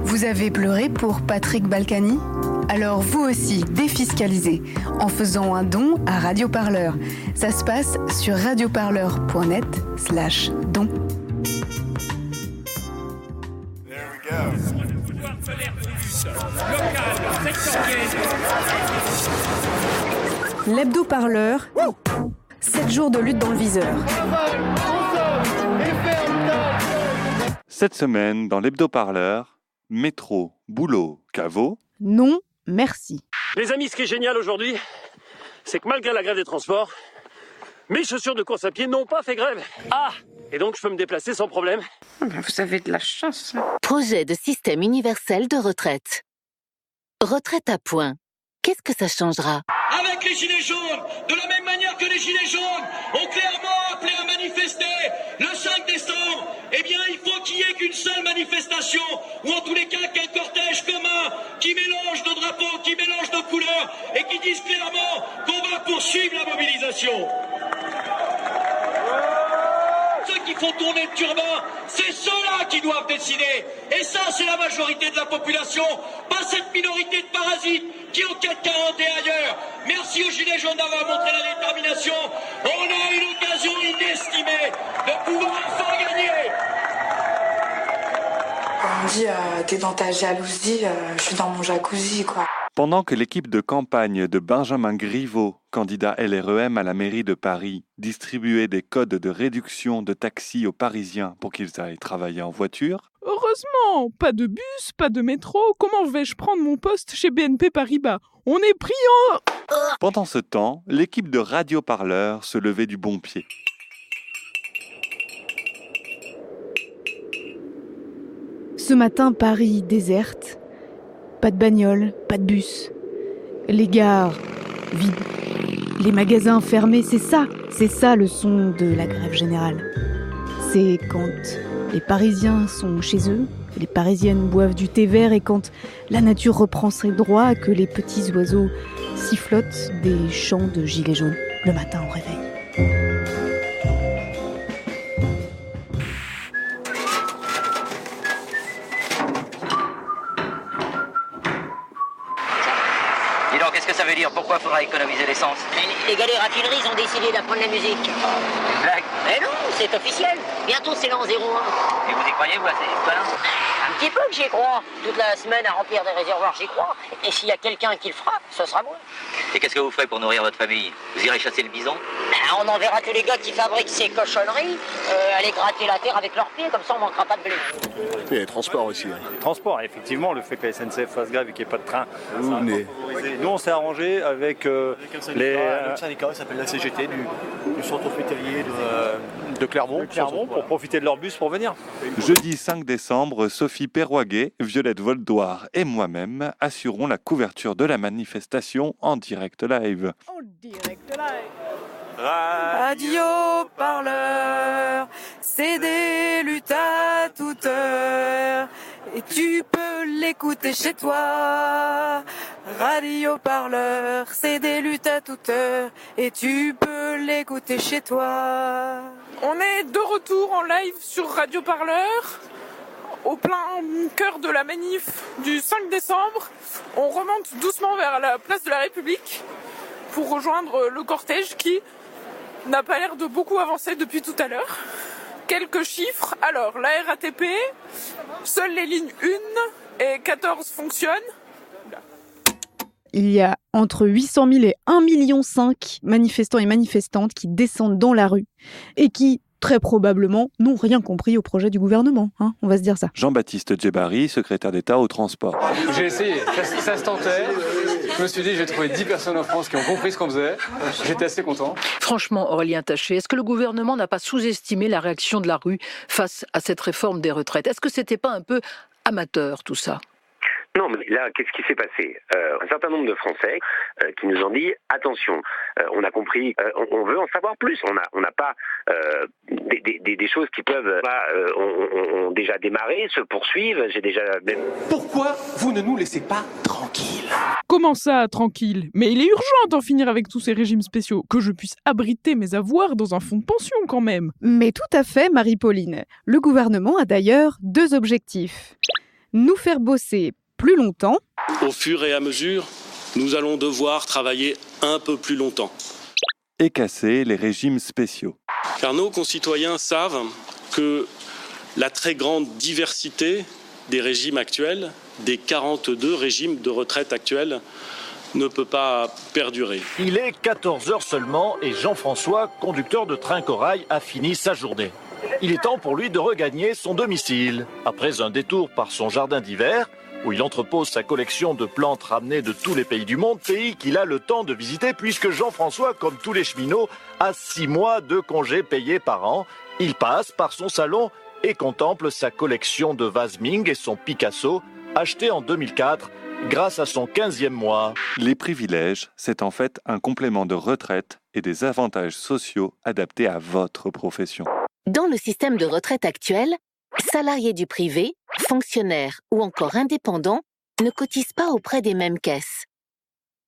Vous avez pleuré pour Patrick Balkany ? Alors vous aussi, défiscalisez en faisant un don à Radioparleur. Ça se passe sur radioparleur.net/don. L'hebdo-parleur, 7 jours de lutte dans le viseur. Cette semaine, dans l'hebdo-parleur, métro, boulot, caveau. Non, merci. Les amis, ce qui est génial aujourd'hui, c'est que malgré la grève des transports, mes chaussures de course à pied n'ont pas fait grève. Ah! Et donc je peux me déplacer sans problème. Vous avez de la chance. Projet de système universel de retraite. Retraite à points. Qu'est-ce que ça changera ? Avec les Gilets jaunes, de la même manière que les Gilets jaunes ont clairement appelé à manifester le 5 décembre, eh bien il faut qu'il n'y ait qu'une seule manifestation, ou en tous les cas qu'un cortège commun qui mélange nos drapeaux, qui mélange nos couleurs, et qui dise clairement qu'on va poursuivre la mobilisation. Ceux qui font tourner le turban, c'est ceux-là qui doivent décider. Et ça, c'est la majorité de la population, pas cette minorité de parasites qui ont 440 et ailleurs. Merci aux Gilets jaunes d'avoir montré la détermination. On a une occasion inestimée de pouvoir enfin gagner. On dit, t'es dans ta jalousie, je suis dans mon jacuzzi, quoi. Pendant que l'équipe de campagne de Benjamin Griveaux, candidat LREM à la mairie de Paris, distribuait des codes de réduction de taxis aux Parisiens pour qu'ils aillent travailler en voiture. Heureusement, pas de bus, pas de métro. Comment vais-je prendre mon poste chez BNP Paribas ? On est pris en... Pendant ce temps, l'équipe de Radioparleur se levait du bon pied. Ce matin, Paris déserte. Pas de bagnole, pas de bus. Les gares vides. Les magasins fermés, c'est ça le son de la grève générale. C'est quand les Parisiens sont chez eux, les Parisiennes boivent du thé vert et quand la nature reprend ses droits, que les petits oiseaux sifflotent des chants de gilets jaunes le matin au réveil. Pourquoi faudra économiser l'essence ? Les gars des raffineries ont décidé d'apprendre la musique. Une blague ? Mais non, c'est officiel. Bientôt c'est l'an 01. Et vous y croyez, vous, à ces conneries ? Un petit peu que j'y crois. Toute la semaine à remplir des réservoirs, j'y crois. Et s'il y a quelqu'un qui le fera, ce sera moi. Et qu'est-ce que vous ferez pour nourrir votre famille ? Vous irez chasser le bison ? On enverra tous les gars qui fabriquent ces cochonneries aller gratter la terre avec leurs pieds, comme ça on manquera pas de blé. Il y a les transports aussi. Transport, effectivement, le fait que la SNCF fasse grève et qu'il n'y ait pas de train. Nous, on s'est arrangé avec un syndicat qui s'appelle la CGT du centre hospitalier de Clermont. Pour profiter de leur bus pour venir. Jeudi 5 décembre, Sophie Perroguet, Violette Voldoir et moi-même assurons la couverture de la manifestation en direct live. Radioparleur, c'est des luttes à toute heure, et tu peux l'écouter chez toi. Radioparleur, c'est des luttes à toute heure, et tu peux l'écouter chez toi. On est de retour en live sur Radioparleur, au plein cœur de la manif du 5 décembre. On remonte doucement vers la place de la République pour rejoindre le cortège qui n'a pas l'air de beaucoup avancer depuis tout à l'heure. Quelques chiffres. Alors, la RATP, seules les lignes 1 et 14 fonctionnent. Il y a entre 800 000 et 1,5 million manifestants et manifestantes qui descendent dans la rue et qui, très probablement, n'ont rien compris au projet du gouvernement. On va se dire ça. Jean-Baptiste Djebari, secrétaire d'État au transport. J'ai essayé, ça se tentait. Je me suis dit, j'ai trouvé 10 personnes en France qui ont compris ce qu'on faisait. J'étais assez content. Franchement, Aurélien Taché, est-ce que le gouvernement n'a pas sous-estimé la réaction de la rue face à cette réforme des retraites ? Est-ce que c'était pas un peu amateur tout ça ? Non, mais là, qu'est-ce qui s'est passé ? Un certain nombre de Français qui nous ont dit attention, on a compris, on veut en savoir plus. On n'a pas des choses qui peuvent ont déjà démarré, se poursuivent. J'ai déjà même. Pourquoi vous ne nous laissez pas tranquilles ? Comment ça, tranquille ? Mais il est urgent d'en finir avec tous ces régimes spéciaux, que je puisse abriter mes avoirs dans un fonds de pension quand même. Mais tout à fait, Marie-Pauline. Le gouvernement a d'ailleurs 2 objectifs. nous faire bosser plus longtemps. Au fur et à mesure, nous allons devoir travailler un peu plus longtemps. Et casser les régimes spéciaux. Car nos concitoyens savent que la très grande diversité des régimes actuels, des 42 régimes de retraite actuels, ne peut pas perdurer. Il est 14h seulement et Jean-François, conducteur de train corail, a fini sa journée. Il est temps pour lui de regagner son domicile. Après un détour par son jardin d'hiver, où il entrepose sa collection de plantes ramenées de tous les pays du monde, pays qu'il a le temps de visiter puisque Jean-François, comme tous les cheminots, a 6 mois de congés payés par an. Il passe par son salon et contemple sa collection de vases Ming et son Picasso, acheté en 2004, grâce à son 15e mois. Les privilèges, c'est en fait un complément de retraite et des avantages sociaux adaptés à votre profession. Dans le système de retraite actuel, salariés du privé, fonctionnaires ou encore indépendants ne cotisent pas auprès des mêmes caisses.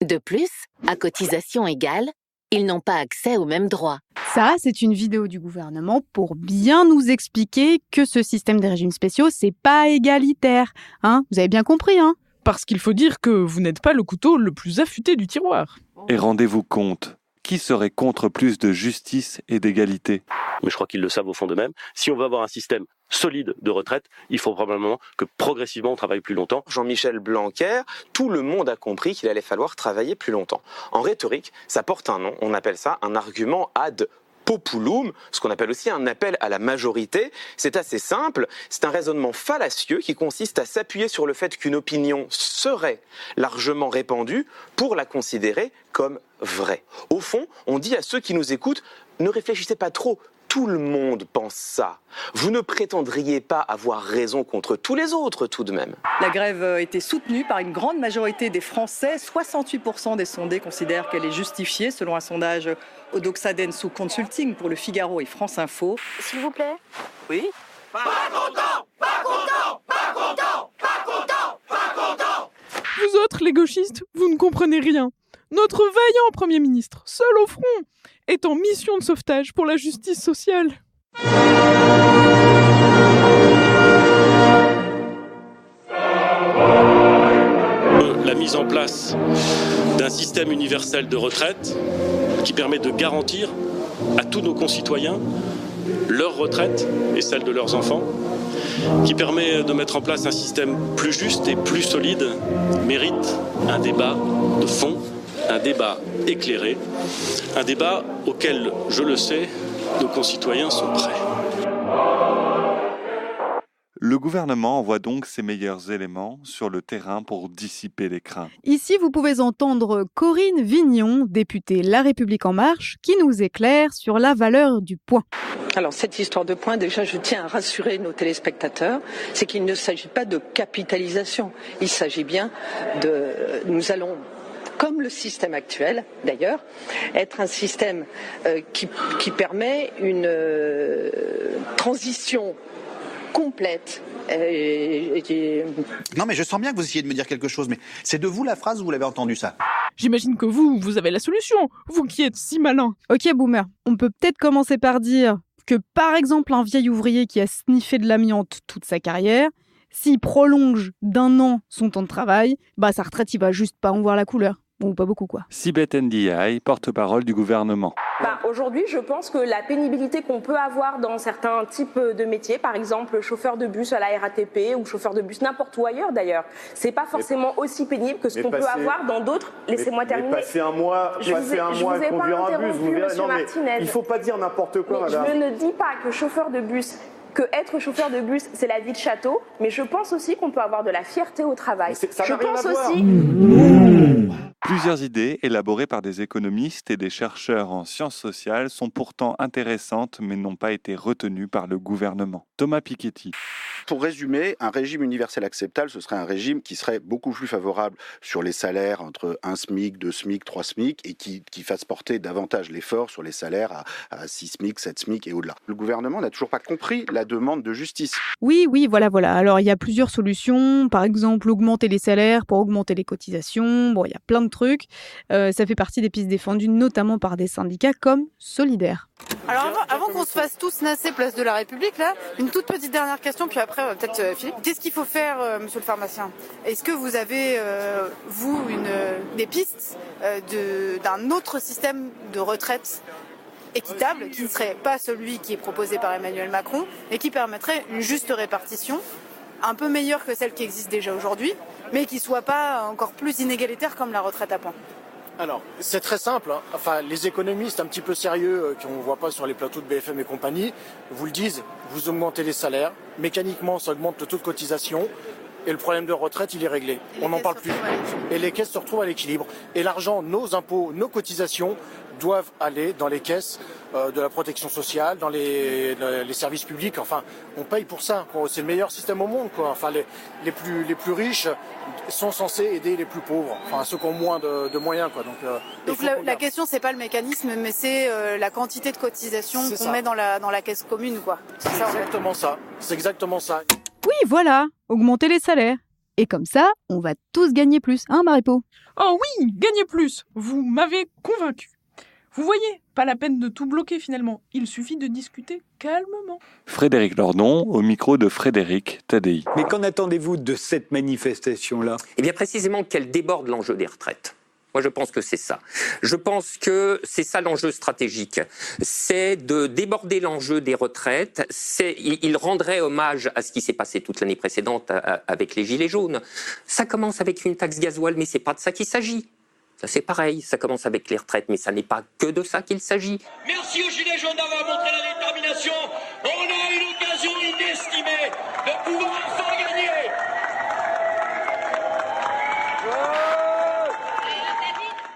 De plus, à cotisation égale, ils n'ont pas accès aux mêmes droits. Ça, c'est une vidéo du gouvernement pour bien nous expliquer que ce système des régimes spéciaux, c'est pas égalitaire. Vous avez bien compris, Parce qu'il faut dire que vous n'êtes pas le couteau le plus affûté du tiroir. Et rendez-vous compte, qui serait contre plus de justice et d'égalité ? Mais je crois qu'ils le savent au fond d'eux-mêmes. Si on veut avoir un système solide de retraite, il faut probablement que progressivement on travaille plus longtemps. Jean-Michel Blanquer, tout le monde a compris qu'il allait falloir travailler plus longtemps. En rhétorique, ça porte un nom, on appelle ça un argument ad populum, ce qu'on appelle aussi un appel à la majorité. C'est assez simple, c'est un raisonnement fallacieux qui consiste à s'appuyer sur le fait qu'une opinion serait largement répandue pour la considérer comme vraie. Au fond, on dit à ceux qui nous écoutent, ne réfléchissez pas trop. Tout le monde pense ça. Vous ne prétendriez pas avoir raison contre tous les autres, tout de même. La grève a été soutenue par une grande majorité des Français. 68% des sondés considèrent qu'elle est justifiée, selon un sondage Odoxa Densu Consulting pour Le Figaro et France Info. S'il vous plaît. Oui. Pas content, pas content, pas content, pas content, pas content. Vous autres, les gauchistes, vous ne comprenez rien. Notre vaillant Premier ministre, seul au front, est en mission de sauvetage pour la justice sociale. La mise en place d'un système universel de retraite qui permet de garantir à tous nos concitoyens leur retraite et celle de leurs enfants, qui permet de mettre en place un système plus juste et plus solide, mérite un débat de fond, un débat éclairé, un débat auquel, je le sais, nos concitoyens sont prêts. Le gouvernement envoie donc ses meilleurs éléments sur le terrain pour dissiper les craintes. Ici, vous pouvez entendre Corinne Vignon, députée La République En Marche, qui nous éclaire sur la valeur du point. Alors cette histoire de points, déjà je tiens à rassurer nos téléspectateurs, c'est qu'il ne s'agit pas de capitalisation, il s'agit bien de... Nous allons, comme le système actuel d'ailleurs, être un système qui permet une transition complète. Non mais je sens bien que vous essayez de me dire quelque chose, mais c'est de vous la phrase ou vous l'avez entendu ça ? J'imagine que vous avez la solution, vous qui êtes si malin. Ok boomer, on peut peut-être commencer par dire que par exemple un vieil ouvrier qui a sniffé de l'amiante toute sa carrière, s'il prolonge d'1 an son temps de travail, sa retraite il va juste pas en voir la couleur. Bon, pas beaucoup quoi. Sibeth Ndiaye, porte-parole du gouvernement. Aujourd'hui, je pense que la pénibilité qu'on peut avoir dans certains types de métiers, par exemple chauffeur de bus à la RATP ou chauffeur de bus n'importe où ailleurs d'ailleurs, c'est pas forcément aussi pénible que ce qu'on peut avoir dans d'autres. Laissez-moi terminer. Passer un mois à conduire un bus, vous verrez. Non, mais il faut pas dire n'importe quoi, madame. Je ne dis pas que chauffeur de bus. Que être chauffeur de bus, c'est la vie de château, mais je pense aussi qu'on peut avoir de la fierté au travail. Je pense aussi. Plusieurs idées élaborées par des économistes et des chercheurs en sciences sociales sont pourtant intéressantes mais n'ont pas été retenues par le gouvernement. Thomas Piketty. Pour résumer, un régime universel acceptable, ce serait un régime qui serait beaucoup plus favorable sur les salaires entre 1 SMIC, 2 SMIC, 3 SMIC et qui fasse porter davantage l'effort sur les salaires à 6 SMIC, 7 SMIC et au-delà. Le gouvernement n'a toujours pas compris la demande de justice. Oui, voilà. Alors, il y a plusieurs solutions. Par exemple, augmenter les salaires pour augmenter les cotisations. Bon, il y a plein de trucs. Ça fait partie des pistes défendues, notamment par des syndicats comme Solidaire. Alors, avant qu'on se fasse tous nasser place de la République, là, une toute petite dernière question, puis après, après, peut-être Philippe. Qu'est-ce qu'il faut faire, monsieur le pharmacien ? Est-ce que vous avez, vous, des pistes d'un autre système de retraite équitable, qui ne serait pas celui qui est proposé par Emmanuel Macron, et qui permettrait une juste répartition, un peu meilleure que celle qui existe déjà aujourd'hui, mais qui ne soit pas encore plus inégalitaire comme la retraite à points? Alors, c'est très simple. Enfin, les économistes un petit peu sérieux, qu'on ne voit pas sur les plateaux de BFM et compagnie, vous le disent, vous augmentez les salaires, mécaniquement ça augmente le taux de cotisation, et le problème de retraite, il est réglé. On n'en parle plus. Et les caisses se retrouvent à l'équilibre. Et l'argent, nos impôts, nos cotisations doivent aller dans les caisses de la protection sociale, dans les services publics. Enfin, on paye pour ça. C'est le meilleur système au monde, quoi. Enfin, les plus riches sont censés aider les plus pauvres, enfin ceux qui ont moins de moyens, quoi. Donc la question, c'est pas le mécanisme, mais c'est la quantité de cotisation qu'on met dans la caisse commune, quoi. C'est ça, exactement ça. C'est exactement ça. Oui, voilà, augmenter les salaires. Et comme ça, on va tous gagner plus, hein, Maripo ? Oh oui, gagner plus. Vous m'avez convaincu. Vous voyez, pas la peine de tout bloquer finalement. Il suffit de discuter calmement. Frédéric Lordon, au micro de Frédéric Tadei. Mais qu'en attendez-vous de cette manifestation-là ? Eh bien précisément qu'elle déborde l'enjeu des retraites. Moi, je pense que c'est ça. Je pense que c'est ça l'enjeu stratégique. C'est de déborder l'enjeu des retraites. Il rendrait hommage à ce qui s'est passé toute l'année précédente avec les Gilets jaunes. Ça commence avec une taxe gasoil, mais c'est pas de ça qu'il s'agit. Ça, c'est pareil. Ça commence avec les retraites, mais ça n'est pas que de ça qu'il s'agit. Merci aux Gilets jaunes d'avoir montré la détermination. On a une occasion inestimée de pouvoir enfin gagner.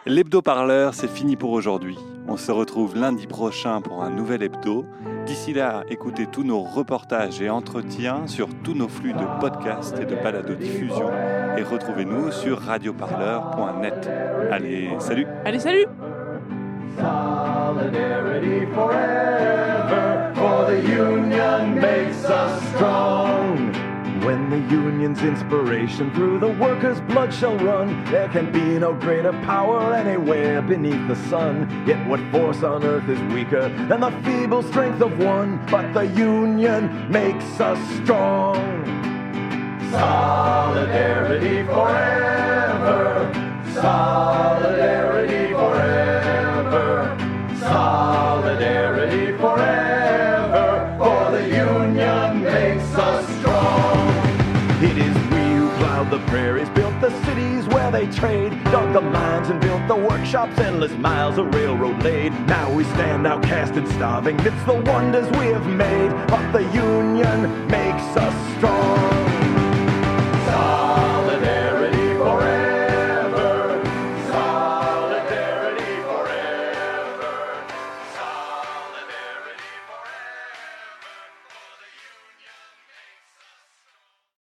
L'hebdo-parleur, c'est fini pour aujourd'hui. On se retrouve lundi prochain pour un nouvel hebdo. D'ici là, écoutez tous nos reportages et entretiens sur tous nos flux de podcasts et de balado-diffusion. Et retrouvez-nous sur radioparleur.net. Allez, salut! Allez, salut! Solidarity forever, for the union makes us strong. When the union's inspiration through the workers' blood shall run, there can be no greater power anywhere beneath the sun. Yet what force on earth is weaker than the feeble strength of one? But the union makes us strong. Solidarity forever, solidarity forever, solidarity forever, for the union makes us strong. It is we who plowed the prairies, built the cities where they trade, dug the mines and built the workshops, endless miles of railroad laid. Now we stand outcast and starving, it's the wonders we have made, but the union makes us strong.